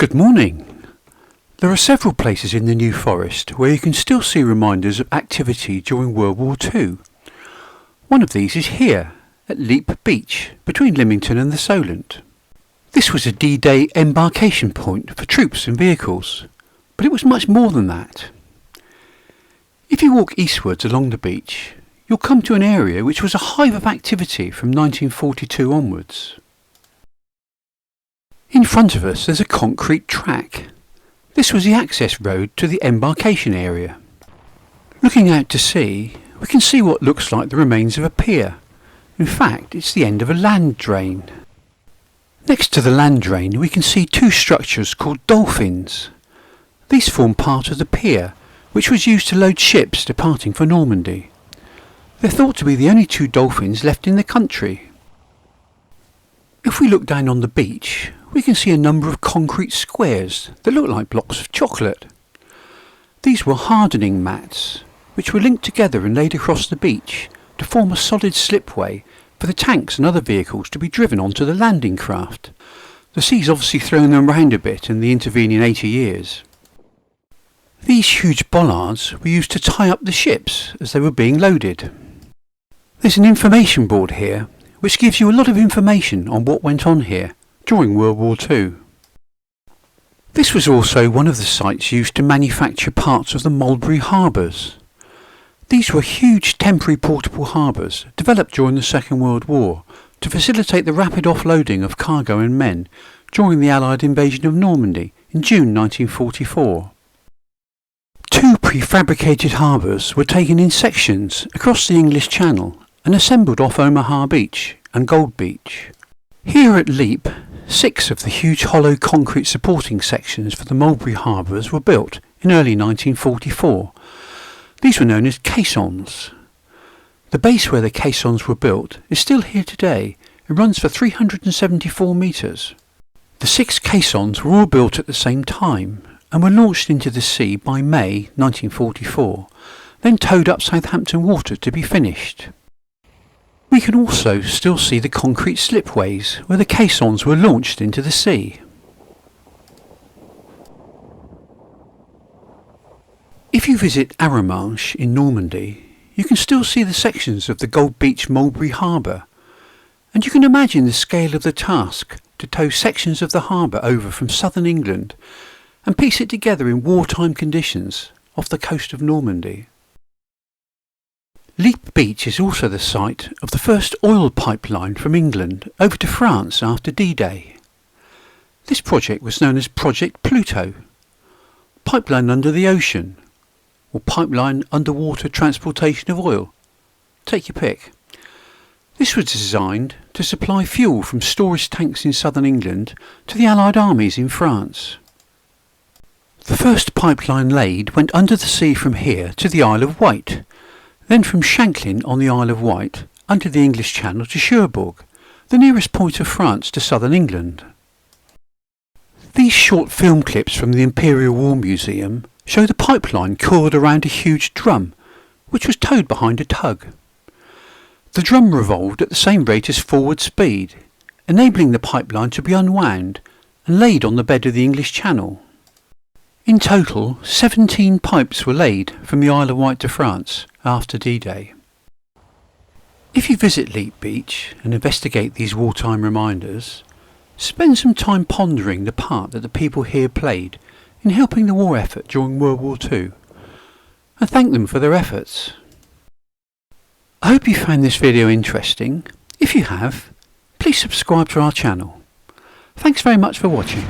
Good morning. There are several places in the New Forest where you can still see reminders of activity during World War II. One of these is here, at Lepe Beach, between Lymington and the Solent. This was a D-Day embarkation point for troops and vehicles, but it was much more than that. If you walk eastwards along the beach, you'll come to an area which was a hive of activity from 1942 onwards. In front of us there's a concrete track. This was the access road to the embarkation area. Looking out to sea, we can see what looks like the remains of a pier. In fact, it's the end of a land drain. Next to the land drain we can see two structures called dolphins. These form part of the pier, which was used to load ships departing for Normandy. They're thought to be the only two dolphins left in the country. If we look down on the beach, we can see a number of concrete squares that look like blocks of chocolate. These were hardening mats, which were linked together and laid across the beach to form a solid slipway for the tanks and other vehicles to be driven onto the landing craft. The sea's obviously thrown them round a bit in the intervening 80 years. These huge bollards were used to tie up the ships as they were being loaded. There's an information board here which gives you a lot of information on what went on here during World War II. This was also one of the sites used to manufacture parts of the Mulberry Harbours. These were huge temporary portable harbours developed during the Second World War to facilitate the rapid offloading of cargo and men during the Allied invasion of Normandy in June 1944. Two prefabricated harbours were taken in sections across the English Channel and assembled off Omaha Beach and Gold Beach. Here at Lepe, 6 of the huge hollow concrete supporting sections for the Mulberry Harbours were built in early 1944. These were known as caissons. The base where the caissons were built is still here today and runs for 374 metres. The 6 caissons were all built at the same time and were launched into the sea by May 1944, then towed up Southampton Water to be finished. We can also still see the concrete slipways where the caissons were launched into the sea. If you visit Arromanches in Normandy, you can still see the sections of the Gold Beach Mulberry Harbour, and you can imagine the scale of the task to tow sections of the harbour over from southern England and piece it together in wartime conditions off the coast of Normandy. Lepe Beach is also the site of the first oil pipeline from England over to France after D-Day. This project was known as Project Pluto, pipeline under the ocean, or pipeline underwater transportation of oil. Take your pick. This was designed to supply fuel from storage tanks in southern England to the Allied armies in France. The first pipeline laid went under the sea from here to the Isle of Wight, then from Shanklin on the Isle of Wight under the English Channel to Cherbourg, the nearest point of France to southern England. These short film clips from the Imperial War Museum show the pipeline coiled around a huge drum, which was towed behind a tug. The drum revolved at the same rate as forward speed, enabling the pipeline to be unwound and laid on the bed of the English Channel. In total, 17 pipes were laid from the Isle of Wight to France after D-Day. If you visit Lepe Beach and investigate these wartime reminders, spend some time pondering the part that the people here played in helping the war effort during World War II, and thank them for their efforts. I hope you found this video interesting. If you have, please subscribe to our channel. Thanks very much for watching.